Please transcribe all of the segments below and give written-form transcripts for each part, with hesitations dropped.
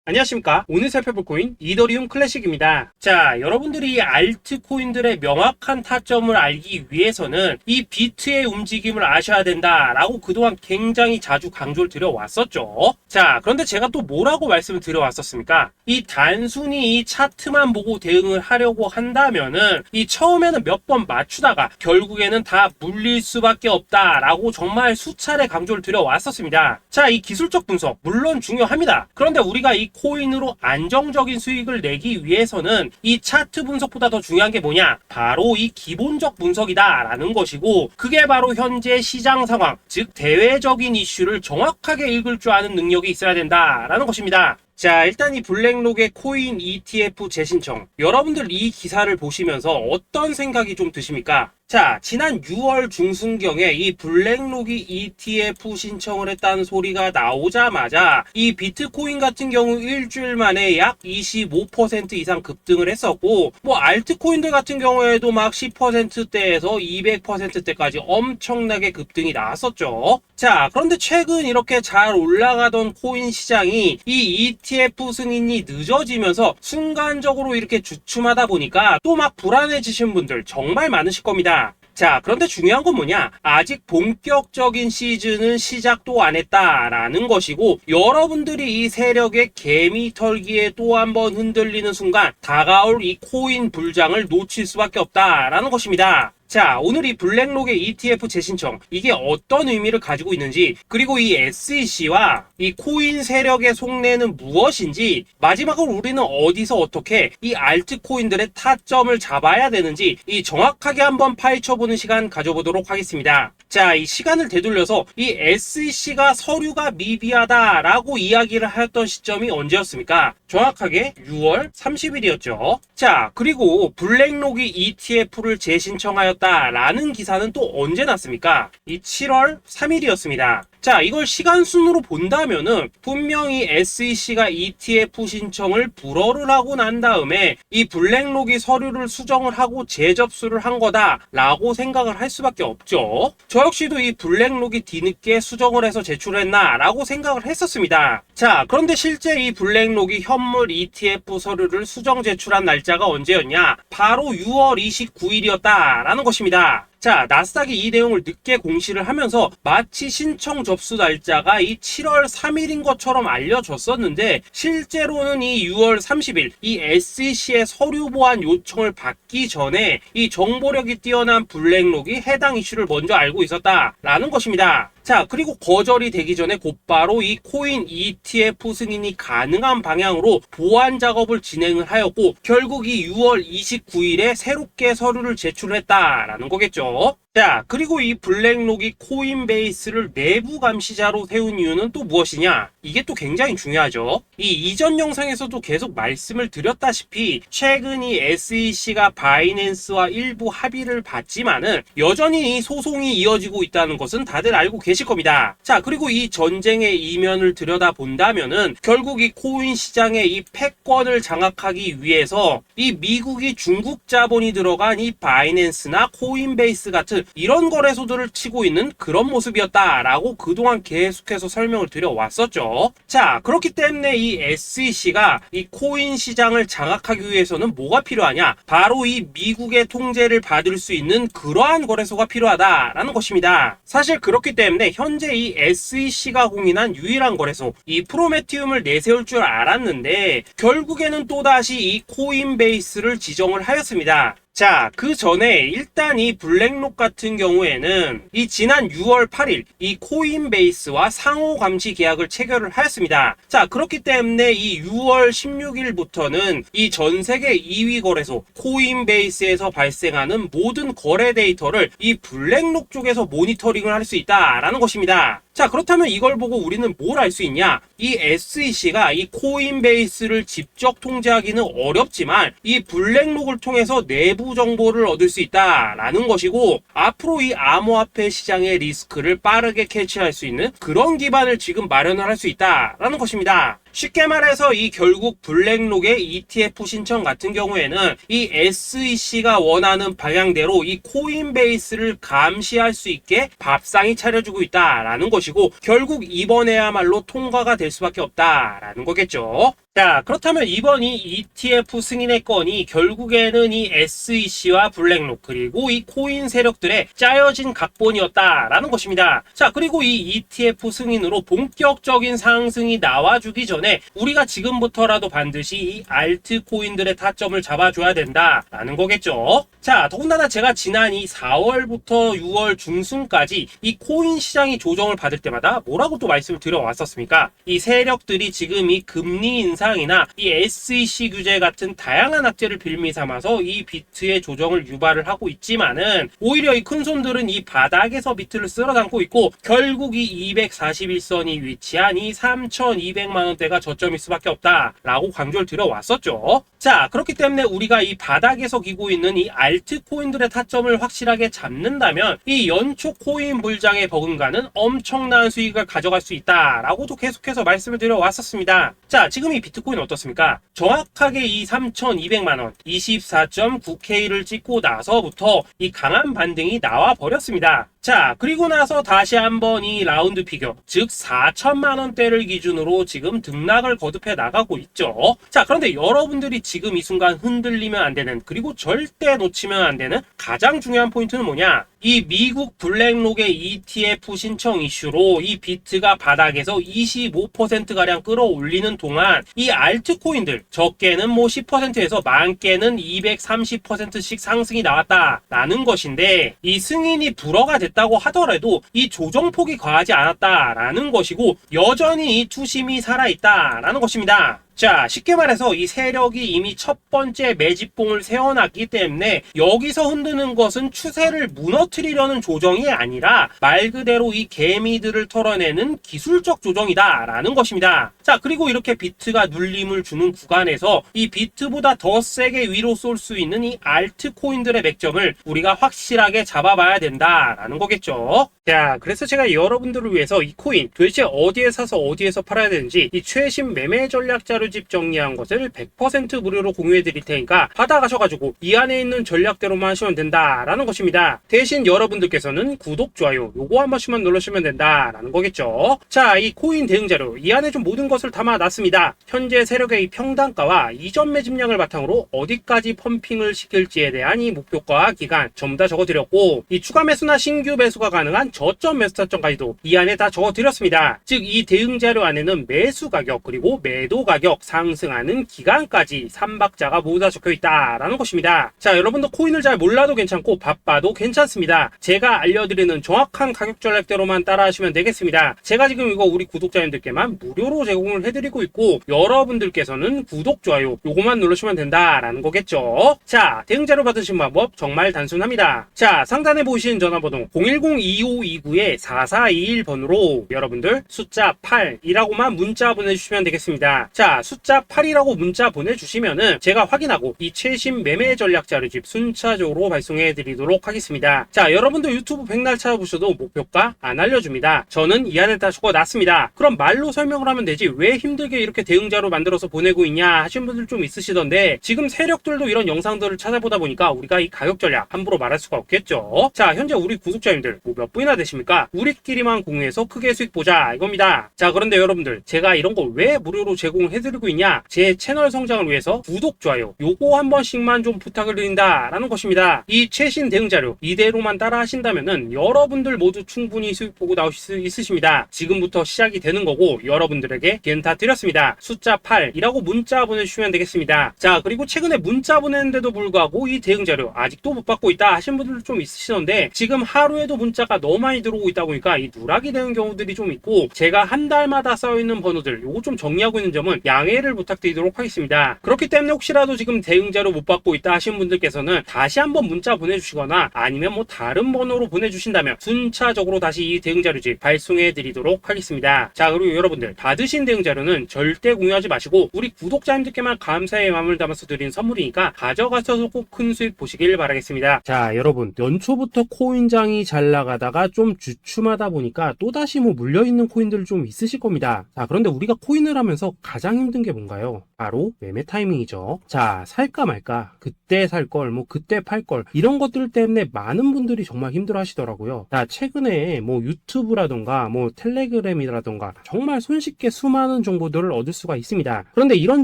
안녕하십니까. 오늘 살펴볼 코인 이더리움 클래식입니다. 자, 여러분들이 알트코인들의 명확한 타점을 알기 위해서는 이 비트의 움직임을 아셔야 된다라고 그동안 굉장히 자주 강조를 드려왔었죠. 자, 그런데 제가 또 뭐라고 말씀을 드려왔었습니까? 이 단순히 이 차트만 보고 대응을 하려고 한다면은 이 처음에는 몇 번 맞추다가 결국에는 다 물릴 수밖에 없다라고 정말 수차례 강조를 드려왔었습니다. 자, 이 기술적 분석 물론 중요합니다. 그런데 우리가 이 코인으로 안정적인 수익을 내기 위해서는 이 차트 분석보다 더 중요한 게 뭐냐? 바로 이 기본적 분석이다라는 것이고, 그게 바로 현재 시장 상황, 즉 대외적인 이슈를 정확하게 읽을 줄 아는 능력이 있어야 된다라는 것입니다. 자, 일단 이 블랙록의 코인 ETF 재신청, 여러분들 이 기사를 보시면서 어떤 생각이 좀 드십니까? 자, 지난 6월 중순경에 이 블랙록이 ETF 신청을 했다는 소리가 나오자마자 이 비트코인 같은 경우 일주일 만에 약 25% 이상 급등을 했었고, 뭐 알트코인들 같은 경우에도 막 10%대에서 200%대까지 엄청나게 급등이 나왔었죠. 자, 그런데 최근 이렇게 잘 올라가던 코인 시장이 이 ETF 승인이 늦어지면서 순간적으로 이렇게 주춤하다 보니까 또 막 불안해지신 분들 정말 많으실 겁니다. 자, 그런데 중요한 건 뭐냐? 아직 본격적인 시즌은 시작도 안 했다라는 것이고, 여러분들이 이 세력의 개미 털기에 또 한 번 흔들리는 순간 다가올 이 코인 불장을 놓칠 수밖에 없다라는 것입니다. 자, 오늘 이 블랙록의 ETF 재신청, 이게 어떤 의미를 가지고 있는지, 그리고 이 SEC와 이 코인 세력의 속내는 무엇인지, 마지막으로 우리는 어디서 어떻게 이 알트코인들의 타점을 잡아야 되는지 이 정확하게 한번 파헤쳐보는 시간 가져보도록 하겠습니다. 자, 이 시간을 되돌려서 이 SEC가 서류가 미비하다라고 이야기를 하였던 시점이 언제였습니까? 정확하게 6월 30일이었죠. 자, 그리고 블랙록이 ETF를 재신청하였다라는 기사는 또 언제 났습니까? 이 7월 3일이었습니다. 자, 이걸 시간순으로 본다면은 분명히 SEC가 ETF 신청을 불허를 하고 난 다음에 이 블랙록이 서류를 수정을 하고 재접수를 한 거다라고 생각을 할 수밖에 없죠. 저 역시도 이 블랙록이 뒤늦게 수정을 해서 제출했나라고 생각을 했었습니다. 자, 그런데 실제 이 블랙록이 현물 ETF 서류를 수정 제출한 날짜가 언제였냐? 바로 6월 29일이었다라는 것입니다. 자, 나스닥이 이 내용을 늦게 공시를 하면서 마치 신청 접수 날짜가 이 7월 3일인 것처럼 알려졌었는데, 실제로는 이 6월 30일 이 SEC의 서류 보완 요청을 받기 전에 이 정보력이 뛰어난 블랙록이 해당 이슈를 먼저 알고 있었다라는 것입니다. 자, 그리고 거절이 되기 전에 곧바로 이 코인 ETF 승인이 가능한 방향으로 보완 작업을 진행을 하였고, 결국 이 6월 29일에 새롭게 서류를 제출했다라는 거겠죠. 자, 그리고 이 블랙록이 코인베이스를 내부 감시자로 세운 이유는 또 무엇이냐? 이게 또 굉장히 중요하죠. 이 이전 영상에서도 계속 말씀을 드렸다시피 최근 이 SEC가 바이낸스와 일부 합의를 봤지만은 여전히 이 소송이 이어지고 있다는 것은 다들 알고 계실 겁니다. 자, 그리고 이 전쟁의 이면을 들여다본다면은 결국 이 코인 시장의 이 패권을 장악하기 위해서 이 미국이 중국 자본이 들어간 이 바이낸스나 코인베이스 같은 이런 거래소들을 치고 있는 그런 모습이었다라고 그동안 계속해서 설명을 드려왔었죠. 자, 그렇기 때문에 이 SEC가 이 코인 시장을 장악하기 위해서는 뭐가 필요하냐? 바로 이 미국의 통제를 받을 수 있는 그러한 거래소가 필요하다라는 것입니다. 사실 그렇기 때문에 현재 이 SEC가 공인한 유일한 거래소, 이 프로메티움을 내세울 줄 알았는데 결국에는 또다시 이 코인베이스를 지정을 하였습니다. 자, 그 전에 일단 이 블랙록 같은 경우에는 이 지난 6월 8일 이 코인베이스와 상호 감시 계약을 체결을 하였습니다. 자, 그렇기 때문에 이 6월 16일부터는 이 전 세계 2위 거래소 코인베이스에서 발생하는 모든 거래 데이터를 이 블랙록 쪽에서 모니터링을 할 수 있다라는 것입니다. 자, 그렇다면 이걸 보고 우리는 뭘 알 수 있냐? 이 SEC가 이 코인베이스를 직접 통제하기는 어렵지만 이 블랙록을 통해서 내부 정보를 얻을 수 있다라는 것이고, 앞으로 이 암호화폐 시장의 리스크를 빠르게 캐치할 수 있는 그런 기반을 지금 마련을 할 수 있다라는 것입니다. 쉽게 말해서 이 결국 블랙록의 ETF 신청 같은 경우에는 이 SEC가 원하는 방향대로 이 코인베이스를 감시할 수 있게 밥상이 차려주고 있다라는 것이고, 결국 이번에야말로 통과가 될 수밖에 없다라는 거겠죠. 자, 그렇다면 이번 이 ETF 승인의 건이 결국에는 이 SEC와 블랙록 그리고 이 코인 세력들의 짜여진 각본이었다라는 것입니다. 자, 그리고 이 ETF 승인으로 본격적인 상승이 나와주기 전에 우리가 지금부터라도 반드시 이 알트코인들의 타점을 잡아줘야 된다라는 거겠죠. 자, 더군다나 제가 지난 이 4월부터 6월 중순까지 이 코인 시장이 조정을 받을 때마다 뭐라고 또 말씀을 드려왔었습니까? 이 세력들이 지금 이 금리 인상이나 이 SEC 규제 같은 다양한 악재를 빌미 삼아서 이 비트의 조정을 유발을 하고 있지만은 오히려 이 큰손들은 이 바닥에서 비트를 쓸어담고 있고 결국 이 241선이 위치한 이 3,200만 원대가 저점일 수밖에 없다라고 강조를 드려왔었죠. 자, 그렇기 때문에 우리가 이 바닥에서 기고 있는 이 알트코인들의 타점을 확실하게 잡는다면 이 연초 코인 불장의 버금가는 엄청난 수익을 가져갈 수 있다라고도 계속해서 말씀을 드려왔었습니다. 자, 지금 이 비트코인 어떻습니까? 정확하게 이 3,200만원 24.9K를 찍고 나서부터 이 강한 반등이 나와 버렸습니다. 자, 그리고 나서 다시 한번 이 라운드 피겨, 즉 4천만원대를 기준으로 지금 등락을 거듭해 나가고 있죠. 자, 그런데 여러분들이 지금 이 순간 흔들리면 안 되는, 그리고 절대 놓치면 안 되는 가장 중요한 포인트는 뭐냐? 이 미국 블랙록의 ETF 신청 이슈로 이 비트가 바닥에서 25%가량 끌어올리는 동안 이 알트코인들 적게는 뭐 10%에서 많게는 230%씩 상승이 나왔다라는 것인데, 이 승인이 불허가 됐다고 하더라도 이 조정폭이 과하지 않았다라는 것이고 여전히 이 투심이 살아있다라는 것입니다. 자, 쉽게 말해서 이 세력이 이미 첫 번째 매집봉을 세워놨기 때문에 여기서 흔드는 것은 추세를 무너뜨리려는 조정이 아니라 말 그대로 이 개미들을 털어내는 기술적 조정이다라는 것입니다. 자, 그리고 이렇게 비트가 눌림을 주는 구간에서 이 비트보다 더 세게 위로 쏠 수 있는 이 알트코인들의 맥점을 우리가 확실하게 잡아봐야 된다라는 거겠죠. 자, 그래서 제가 여러분들을 위해서 이 코인 도대체 어디에 사서 어디에서 팔아야 되는지 이 최신 매매 전략 자료집 정리한 것을 100% 무료로 공유해 드릴 테니까 받아가셔가지고 이 안에 있는 전략대로만 하시면 된다라는 것입니다. 대신 여러분들께서는 구독, 좋아요 요거 한 번씩만 눌러주시면 된다라는 거겠죠. 자, 이 코인 대응 자료 이 안에 좀 모든 것을 담아놨습니다. 현재 세력의 이 평단가와 이전 매집량을 바탕으로 어디까지 펌핑을 시킬지에 대한 이 목표가 기간 전부 다 적어드렸고, 이 추가 매수나 신규 매수가 가능한 저점 매수 타점까지도 이 안에 다 적어드렸습니다. 즉 이 대응 자료 안에는 매수 가격 그리고 매도 가격 상승하는 기간까지 3박자가 모두 다 적혀있다라는 것입니다. 자, 여러분도 코인을 잘 몰라도 괜찮고 바빠도 괜찮습니다. 제가 알려드리는 정확한 가격 전략대로만 따라하시면 되겠습니다. 제가 지금 이거 우리 구독자님들께만 무료로 제공을 해드리고 있고 여러분들께서는 구독, 좋아요 요거만 누르시면 된다라는 거겠죠. 자, 대응 자료 받으신 방법 정말 단순합니다. 자, 상단에 보이시는 전화번호 010-2529-4421번으로 여러분들 숫자 8이라고만 문자 보내주시면 되겠습니다. 자, 숫자 8이라고 문자 보내주시면은 제가 확인하고 이 최신 매매 전략 자료집 순차적으로 발송해 드리도록 하겠습니다. 자, 여러분도 유튜브 백날 찾아보셔도 목표가 안 알려줍니다. 저는 이 안에 다 적어놨습니다. 그럼 말로 설명을 하면 되지 왜 힘들게 이렇게 대응 자료 만들어서 보내고 있냐 하신 분들 좀 있으시던데, 지금 세력들도 이런 영상들을 찾아보다 보니까 우리가 이 가격 전략 함부로 말할 수가 없겠죠. 자, 현재 우리 구독자님들 뭐 몇 분이나 되십니까? 우리끼리만 공유해서 크게 수익 보자 이겁니다. 자, 그런데 여러분들 제가 이런 거 왜 무료로 제공을 해드리고 있냐? 제 채널 성장을 위해서 구독, 좋아요 요거 한 번씩만 좀 부탁을 드린다라는 것입니다. 이 최신 대응 자료 이대로만 따라 하신다면은 여러분들 모두 충분히 수익 보고 나오실 수 있으십니다. 지금부터 시작이 되는 거고 여러분들에게 기회는 다 드렸습니다. 숫자 8이라고 문자 보내주시면 되겠습니다. 자, 그리고 최근에 문자 보냈는데도 불구하고 이 대응 자료 아직도 못 받고 있다 하신 분들 좀 있으시던데, 지금 하루에도 문자가 너무 많이 들어오고 있다 보니까 이 누락이 되는 경우들이 좀 있고 제가 한 달마다 쌓여있는 번호들 요거 좀 정리하고 있는 점은 양해를 부탁드리도록 하겠습니다. 그렇기 때문에 혹시라도 지금 대응 자료 못 받고 있다 하신 분들께서는 다시 한번 문자 보내주시거나 아니면 뭐 다른 번호로 보내주신다면 순차적으로 다시 이 대응 자료집 발송해 드리도록 하겠습니다. 자, 그리고 여러분들 받으신 대응 자료는 절대 공유하지 마시고 우리 구독자님들께만 감사의 마음을 담아서 드린 선물이니까 가져가셔서 꼭 큰 수익 보시길 바라겠습니다. 자, 여러분 연초부터 코인장이 잘 나가다가 좀 주춤하다 보니까 또다시 뭐 물려있는 코인들 좀 있으실 겁니다. 자, 그런데 우리가 코인을 하면서 가장 힘든 게 뭔가요? 바로 매매 타이밍이죠. 자, 살까 말까, 그때 살 걸, 뭐 그때 팔 걸, 이런 것들 때문에 많은 분들이 정말 힘들어 하시더라고요. 자, 최근에 뭐 유튜브라던가 뭐 텔레그램이라던가 정말 손쉽게 수많은 정보들을 얻을 수가 있습니다. 그런데 이런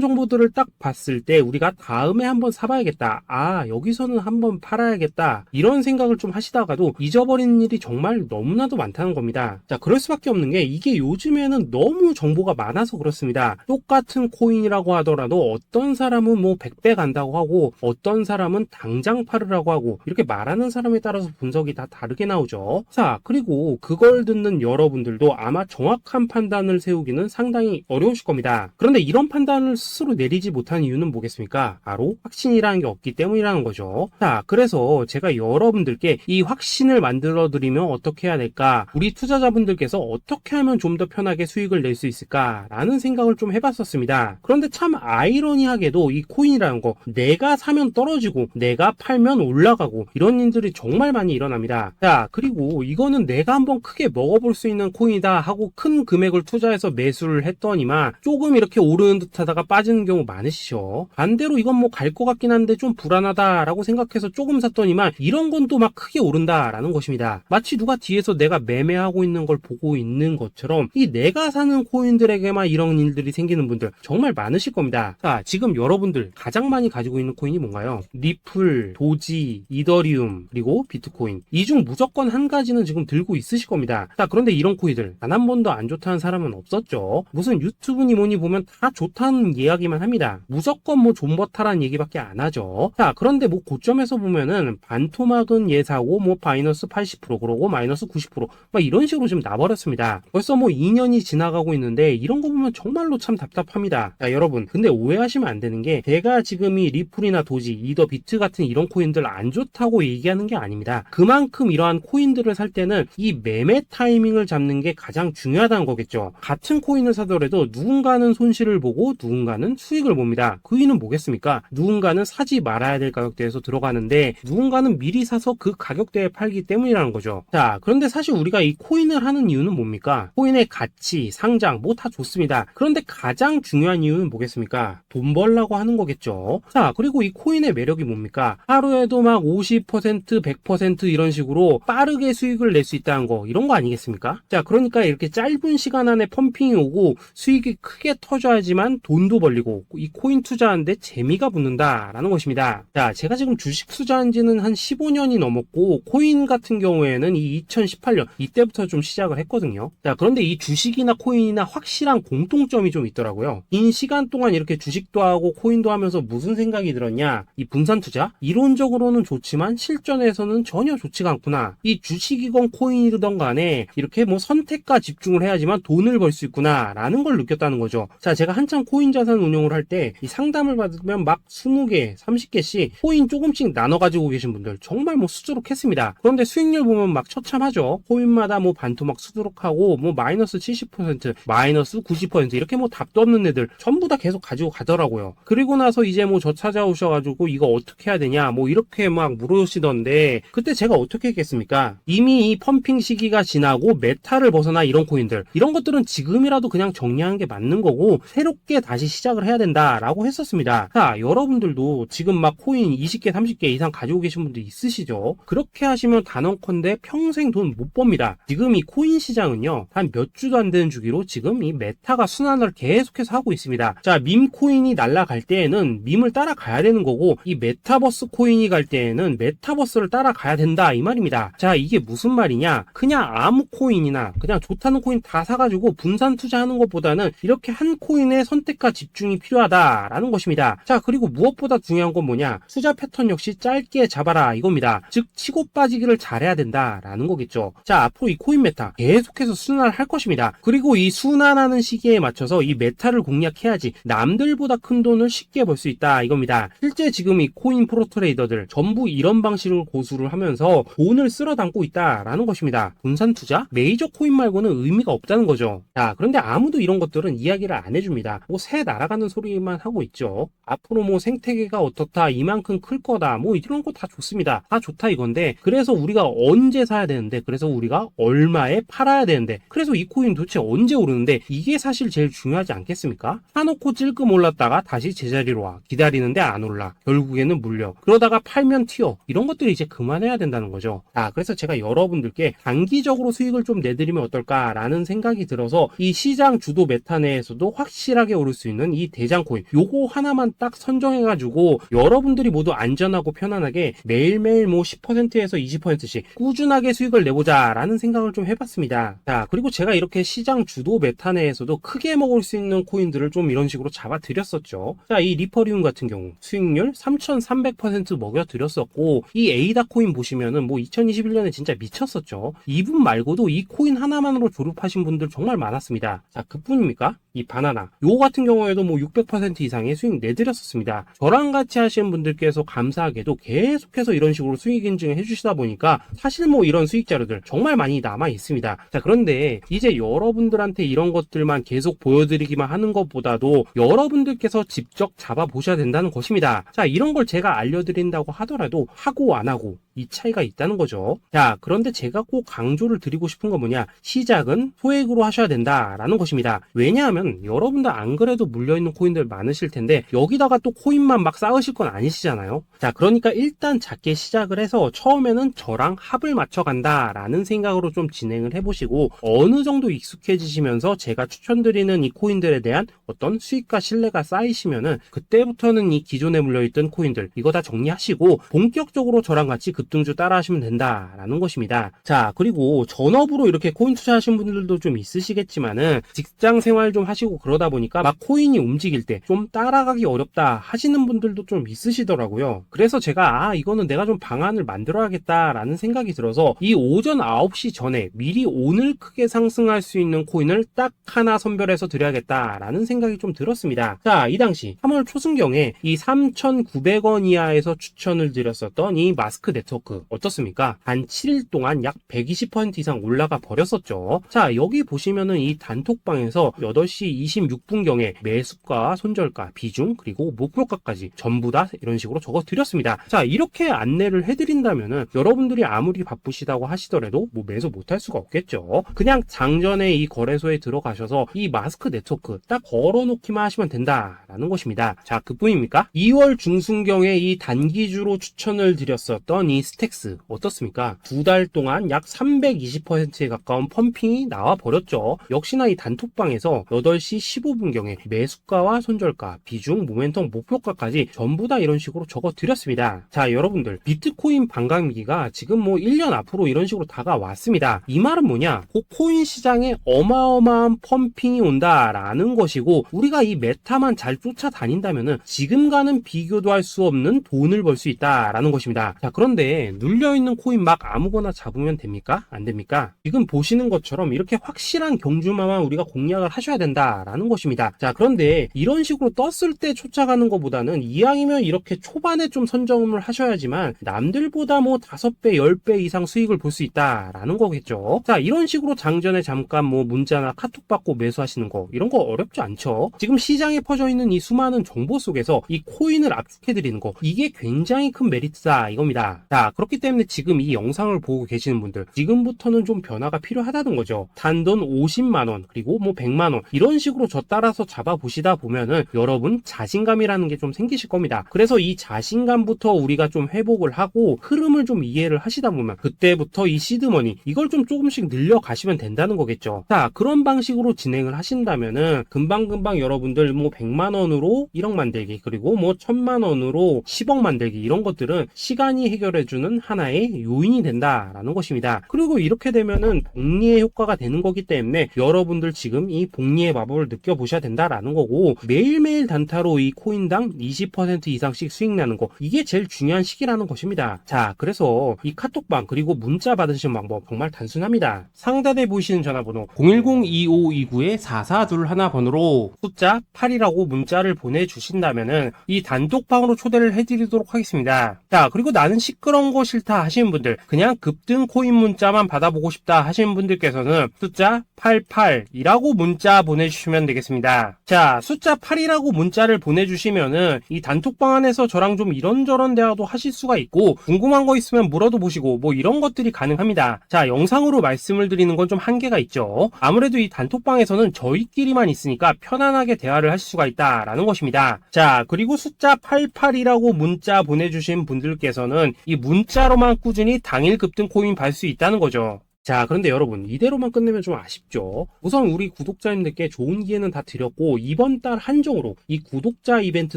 정보들을 딱 봤을 때 우리가 다음에 한번 사봐야겠다, 아 여기서는 한번 팔아야겠다, 이런 생각을 좀 하시다가도 잊어버리는 일이 정말 너무나도 많다는 겁니다. 자, 그럴 수밖에 없는 게 이게 요즘에는 너무 정보가 많아서 그렇습니다. 똑같은 코인이라고 하더라도 어떤 사람은 뭐 100배 간다고 하고 어떤 사람은 당장 팔으라고 하고, 이렇게 말하는 사람에 따라서 분석이 다 다르게 나오죠. 자, 그리고 그걸 듣는 여러분들도 아마 정확한 판단을 세우기는 상당히 어려우실 겁니다. 그런데 이런 판단을 스스로 내리지 못한 이유는 뭐겠습니까? 바로 확신이라는 게 없기 때문이라는 거죠. 자, 그래서 제가 여러분들께 이 확신을 만들어 드리면 어떻게 해야 될까, 우리 투자자분들께서 어떻게 하면 좀 더 편하게 수익을 낼 수 있을까 라는 생각을 좀 해봤었습니다. 그런데 참 아이러니하게도 이 코인이라는 거, 내가 사면 떨어지고 내가 팔면 올라가고 이런 일들이 정말 많이 일어납니다. 자, 그리고 이거는 내가 한번 크게 먹어볼 수 있는 코인이다 하고 큰 금액을 투자해서 매수를 했더니만 조금 이렇게 오르는 듯 하다가 빠지는 경우 많으시죠. 반대로 이건 뭐 갈 것 같긴 한데 좀 불안하다 라고 생각해서 조금 샀더니만 이런 건 또 막 크게 오른다 라는 것입니다. 마치 누가 뒤에서 내가 매매하고 있는 걸 보고 있는 것처럼 이 내가 사는 코인들에게만 이런 일들이 생기는 분들 정말 많으실 겁니다. 자, 지금 여러분들 가장 많이 가지고 있는 코인이 뭔가요? 리플, 도지, 이더리움, 그리고 비트코인. 이 중 무조건 한 가지는 지금 들고 있으실 겁니다. 자, 그런데 이런 코인들 단 한 번도 안 좋다는 사람은 없었죠. 무슨 유튜브니 뭐니 보면 다 좋다는 이야기만 합니다. 무조건 뭐 존버타라는 얘기밖에 안 하죠. 자, 그런데 뭐 고점에서 보면은 반토막은 예사고 뭐 마이너스 80% 그러고 마이너스 90% 막 이런 식으로 지금 나버렸습니다. 벌써 뭐 2년이 지나가고 있는데 이런 거 보면 정말로 참 답답합니다. 자, 여러분 근데 오해하시면 안 되는 게 제가 지금 이 리플이나 도지, 이더, 비트 같은 이런 코인들 안 좋다고 얘기하는 게 아닙니다. 그만큼 이러한 코인들을 살 때는 이 매매 타이밍을 잡는 게 가장 중요하다는 거겠죠. 같은 코인을 사더라도 누군가는 손실을 보고 누군가는 수익을 봅니다. 그 이유는 뭐겠습니까? 누군가는 사지 말아야 될 가격대에서 들어가는데 누군가는 미리 사서 그 가격대에 팔기 때문이라는 거죠. 자, 그런데 사실 우리가 이 코인을 하는 이유는 뭡니까? 코인의 가치, 상장 뭐 다 좋습니다. 그런데 가장 중요한 이유는 뭐겠습니까? 돈 벌라고 하는 거겠죠. 자, 그리고 이 코인의 매력이 뭡니까? 하루에도 막 50%, 100% 이런 식으로 빠르게 수익을 낼 수 있다는 거, 이런 거 아니겠습니까? 자, 그러니까 이렇게 짧은 시간 안에 펌핑이 오고 수익이 크게 터져야지만 돈도 벌리고 이 코인 투자하는데 재미가 붙는다라는 것입니다. 자, 제가 지금 주식 투자한 지는 한 15년이 넘었고 코인 같은 경우에는 이 2018년 이때부터 좀 시작을 했거든요. 자, 그런데 이 주식이나 코인이나 확실한 공통점이 좀 있더라고요. 긴 시간 동안 이렇게 주식도 하고 코인도 하면서 무슨 생각이 들었냐, 이 분산 투자 이론적으로는 좋지만 실전에서는 전혀 좋지가 않구나. 이 주식이건 코인이든 간에 이렇게 뭐 선택과 집중을 해야지만 돈을 벌 수 있구나 라는 걸 느꼈다는 거죠. 자, 제가 한참 코인 자산 운용을 할 때 이 상담을 받으면 막 20개, 30개씩 코인 조금씩 나눠 가지고 계신 분들 정말 뭐 수두룩했습니다. 그런데 수익률 보면 막 처참하죠. 코인마다 뭐 반토막 수두룩하고 뭐 마이너스 70%, 마이너스 90% 이렇게 뭐 답도 없는 애들 전부 다 계속 가지고 가더라고요. 그리고 나서 이제 뭐 저 찾아오셔가지고 이거 어떻게 해야 되냐 뭐 이렇게 막 물으시던데 그때 제가 어떻게 했겠습니까? 이미 이 펌핑 시기가 지나고 메타를 벗어나 이런 코인들, 이런 것들은 지금이라도 그냥 정리하는 게 맞는 거고 새롭게 다시 시작을 해야 된다라고 했었습니다. 자, 여러분들도 지금 막 코인 20개, 30개 이상 가지고 계신 분들 있으시죠? 그렇게 하시면 단언컨대 평생 돈 못 법니다. 지금 이 코인 시장은요, 한 몇 주도 안 되는 주기로 지금 이 메타가 순환을 계속해서 하고 있습니다. 자, 밈 코인이 날아갈 때에는 밈을 따라가야 되는 거고 이 메타버스 코인이 갈 때에는 메타버스를 따라가야 된다 이 말입니다. 자, 이게 무슨 말이냐? 그냥 아무 코인이나 그냥 좋다는 코인 다 사가지고 분산 투자하는 것보다는 이렇게 한 코인에 선택과 집중이 필요하다라는 것입니다. 자, 그리고 무엇보다 중요한 건 뭐냐? 투자 패턴 역시 짧게 잡아라 이겁니다. 즉 치고 빠지기를 잘해야 된다라는 거겠죠. 자, 앞으로 이 코인 메타 계속해서 순환을 할 것입니다. 그리고 이 순환하는 시기에 맞춰서 이 메타를 공략해야지 남들보다 큰 돈을 쉽게 벌 수 있다 이겁니다. 실제 지금 이 코인 프로 트레이더들 전부 이런 방식을 고수를 하면서 돈을 쓸어 담고 있다라는 것입니다. 분산 투자? 메이저 코인 말고는 의미가 없다는 거죠. 자, 그런데 아무도 이런 것들은 이야기를 안 해줍니다. 뭐 새 날아가는 소리만 하고 있죠. 앞으로 뭐 생태계가 어떻다, 이만큼 클 거다, 뭐 이런 거 다 좋습니다. 다 좋다 이건데 그래서 우리가 언제 사야 되는데, 그래서 우리가 얼마에 팔아야 되는데, 그래서 이 코인 도대체 언제 오르는데, 이게 사실 제일 중요하지 않겠습니까? 사놓고 찔끔 올랐다가 다시 제자리로 와. 기다리는데 안 올라. 결국에는 물려. 그러다가 팔면 튀어. 이런 것들이 이제 그만해야 된다는 거죠. 그래서 제가 여러분들께 단기적으로 수익을 좀 내드리면 어떨까라는 생각이 들어서 이 시장 주도 메타 내에서도 확실하게 오를 수 있는 이 대장 코인, 요거 하나만 딱 선정해가지고 여러분들이 모두 안전하고 편안하게 매일매일 뭐 10%에서 20%씩 꾸준하게 수익을 내보자 라는 생각을 좀 해봤습니다. 자, 그리고 제가 이렇게 시장 주도 메타 내에서도 크게 먹을 수 있는 코인들을 좀 이런 식으로 잡아드렸었죠. 자, 이 리퍼리움 같은 경우 수익률 3300% 먹여드렸었고, 이 에이다 코인 보시면은 뭐 2021년에 진짜 미쳤었죠. 이분 말고도 이 코인 하나만으로 졸업하신 분들 정말 많았습니다. 자, 그뿐입니까? 이 바나나, 요거 같은 경우에도 뭐 600% 이상의 수익 내드렸었습니다. 저랑 같이 하시는 분들께서 감사하게도 계속해서 이런 식으로 수익 인증을 해주시다 보니까 사실 뭐 이런 수익 자료들 정말 많이 남아 있습니다. 자, 그런데 이제 여러분들한테 이런 것들만 계속 보여드리기만 하는 것보다도 여러분들께서 직접 잡아보셔야 된다는 것입니다. 자, 이런 걸 제가 알려드린다고 하더라도 하고 안 하고 이 차이가 있다는 거죠. 자, 그런데 제가 꼭 강조를 드리고 싶은 건 뭐냐, 시작은 소액으로 하셔야 된다라는 것입니다. 왜냐하면 여러분들 안 그래도 물려있는 코인들 많으실 텐데 여기다가 또 코인만 막 쌓으실 건 아니시잖아요. 자, 그러니까 일단 작게 시작을 해서 처음에는 저랑 합을 맞춰간다 라는 생각으로 좀 진행을 해보시고, 어느 정도 익숙해지시면서 제가 추천드리는 이 코인들에 대한 어떤 수익과 신뢰가 쌓이시면은 그때부터는 이 기존에 물려있던 코인들 이거 다 정리하시고 본격적으로 저랑 같이 급등주 따라 하시면 된다라는 것입니다. 자, 그리고 전업으로 이렇게 코인 투자하신 분들도 좀 있으시겠지만은 직장 생활 좀 하시고 그러다 보니까 막 코인이 움직일 때 좀 따라가기 어렵다 하시는 분들도 좀 있으시더라고요. 그래서 제가 이거는 내가 좀 방안을 만들어야겠다라는 생각이 들어서 이 오전 9시 전에 미리 오늘 크게 상승할 수 있는 코인을 딱 하나 선별해서 드려야겠다라는 생각이 좀 들었습니다. 자, 이 당시 3월 초순경에 이 3,900원 이하에서 추천을 드렸었던 이 마스크 네트워크 어떻습니까? 단 7일 동안 약 120% 이상 올라가 버렸었죠. 자, 여기 보시면은 이 단톡방에서 8시 26분경에 매수가, 손절가, 비중, 그리고 목표가까지 전부 다 이런 식으로 적어 드렸습니다. 자, 이렇게 안내를 해드린다면은 여러분들이 아무리 바쁘시다고 하시더라도 뭐 매수 못할 수가 없겠죠. 그냥 장전에 이 거래소에 들어가셔서 이 마스크 네트워크 딱 걸어놓기만 하시면 된다라는 것입니다. 자, 그뿐입니까? 2월 중순경에 이 단기주로 추천을 드렸었던 이 스택스 어떻습니까? 2달 동안 약 320%에 가까운 펌핑이 나와 버렸죠. 역시나 이 단톡방에서 8시 15분경에 매수가와 손절가, 비중, 모멘텀, 목표가까지 전부 다 이런 식으로 적어 드렸습니다. 자, 여러분들 비트코인 반감기가 지금 뭐 1년 앞으로 이런 식으로 다가왔습니다. 이 말은 뭐냐? 그 코인 시장에 어마어마한 펌핑이 온다라는 것이고, 우리가 이 메타만 잘 쫓아다닌다면은 지금과는 비교도 할 수 없는 돈을 벌 수 있다라는 것입니다. 자, 그런데 눌려있는 코인 막 아무거나 잡으면 됩니까? 안 됩니까? 지금 보시는 것처럼 이렇게 확실한 경주마만 우리가 공략을 하셔야 된다라는 것입니다. 자, 그런데 이런 식으로 떴을 때 쫓아가는 것보다는 이왕이면 이렇게 초반에 좀 선점을 하셔야지만 남들보다 뭐 5배, 10배 이상 수익을 볼 수 있다라는 거겠죠. 자, 이런 식으로 장전에 잠깐 뭐 문자나 카톡 받고 매수하시는 거 이런 거 어렵지 않죠. 지금 시장에 퍼져 있는 이 수많은 정보 속에서 이 코인을 압축해드리는 거, 이게 굉장히 큰 메리트다 이겁니다. 자, 그렇기 때문에 지금 이 영상을 보고 계시는 분들 지금부터는 좀 변화가 필요하다는 거죠. 단돈 50만원 그리고 뭐 100만원 이런 식으로 저 따라서 잡아보시다 보면은 여러분 자신감이라는 게 좀 생기실 겁니다. 그래서 이 자신감부터 우리가 좀 회복을 하고 흐름을 좀 이해를 하시다 보면 그때부터 이 시드머니 이걸 좀 조금씩 늘려가시면 된다는 거겠죠. 자, 그런 방식으로 진행을 하신다면은 금방금방 여러분들 뭐 100만원으로 1억 만들기, 그리고 뭐 1000만원으로 10억 만들기, 이런 것들은 시간이 해결해주는 하나의 요인이 된다라는 것입니다. 그리고 이렇게 되면은 복리의 효과가 되는 거기 때문에 여러분들 지금 이 복리의 마법을 느껴보셔야 된다라는 거고, 매일매일 단타로 이 코인당 20% 이상씩 수익 나는 거, 이게 제일 중요한 시기라는 것입니다. 자, 그래서 이 카톡방 그리고 문자 받으시는 방법 정말 단순합니다. 상단에 보이시는 전화번호 010-2529-4421 번호로 숫자 8이라고 문자를 보내주신다면은 이 단톡방으로 초대를 해드리도록 하겠습니다. 자, 그리고 나는 시끄러운 어려운 거 싫다 하시는 분들, 그냥 급등 코인 문자만 받아보고 싶다 하시는 분들께서는 숫자 88이라고 문자 보내주시면 되겠습니다. 자, 숫자 8이라고 문자를 보내주시면은 이 단톡방 안에서 저랑 좀 이런저런 대화도 하실 수가 있고, 궁금한 거 있으면 물어도 보시고 뭐 이런 것들이 가능합니다. 자, 영상으로 말씀을 드리는 건 좀 한계가 있죠. 아무래도 이 단톡방에서는 저희끼리만 있으니까 편안하게 대화를 하실 수가 있다라는 것입니다. 자, 그리고 숫자 88이라고 문자 보내주신 분들께서는 이 문자로만 꾸준히 당일 급등 코인 받을 수 있다는 거죠. 자, 그런데 여러분, 이대로만 끝내면 좀 아쉽죠. 우선 우리 구독자님들께 좋은 기회는 다 드렸고, 이번 달 한정으로 이 구독자 이벤트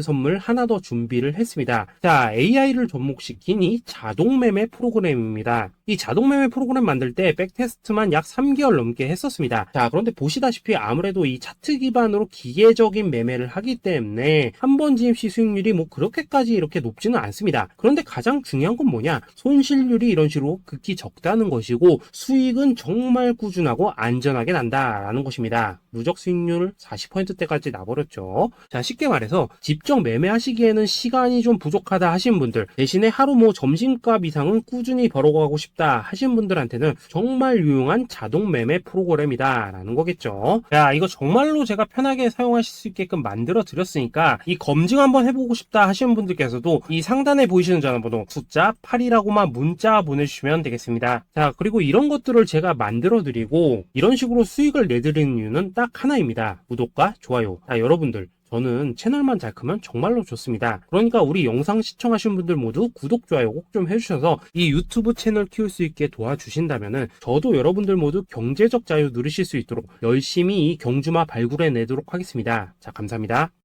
선물 하나 더 준비를 했습니다. 자, AI를 접목시킨 이 자동매매 프로그램입니다. 이 자동매매 프로그램 만들 때 백테스트만 약 3개월 넘게 했었습니다. 자, 그런데 보시다시피 아무래도 이 차트 기반으로 기계적인 매매를 하기 때문에 한 번 지입 시 수익률이 뭐 그렇게까지 이렇게 높지는 않습니다. 그런데 가장 중요한 건 뭐냐? 손실률이 이런 식으로 극히 적다는 것이고, 수익은 정말 꾸준하고 안전하게 난다라는 것입니다. 누적 수익률 40%대까지 나버렸죠. 자, 쉽게 말해서 직접 매매하시기에는 시간이 좀 부족하다 하시는 분들, 대신에 하루 뭐 점심값 이상은 꾸준히 벌어가고 싶다 하시는 분들한테는 정말 유용한 자동 매매 프로그램이다 라는 거겠죠. 자, 이거 정말로 제가 편하게 사용하실 수 있게끔 만들어 드렸으니까 이 검증 한번 해보고 싶다 하시는 분들께서도 이 상단에 보이시는 전화번호 숫자 8이라고만 문자 보내주시면 되겠습니다. 자, 그리고 이런 것들을 제가 만들어 드리고 이런 식으로 수익을 내드리는 이유는 딱 하나입니다. 구독과 좋아요. 자, 여러분들, 저는 채널만 잘 크면 정말로 좋습니다. 그러니까 우리 영상 시청하신 분들 모두 구독, 좋아요 꼭 좀 해주셔서 이 유튜브 채널 키울 수 있게 도와주신다면은 저도 여러분들 모두 경제적 자유 누리실 수 있도록 열심히 이 경주마 발굴해 내도록 하겠습니다. 자, 감사합니다.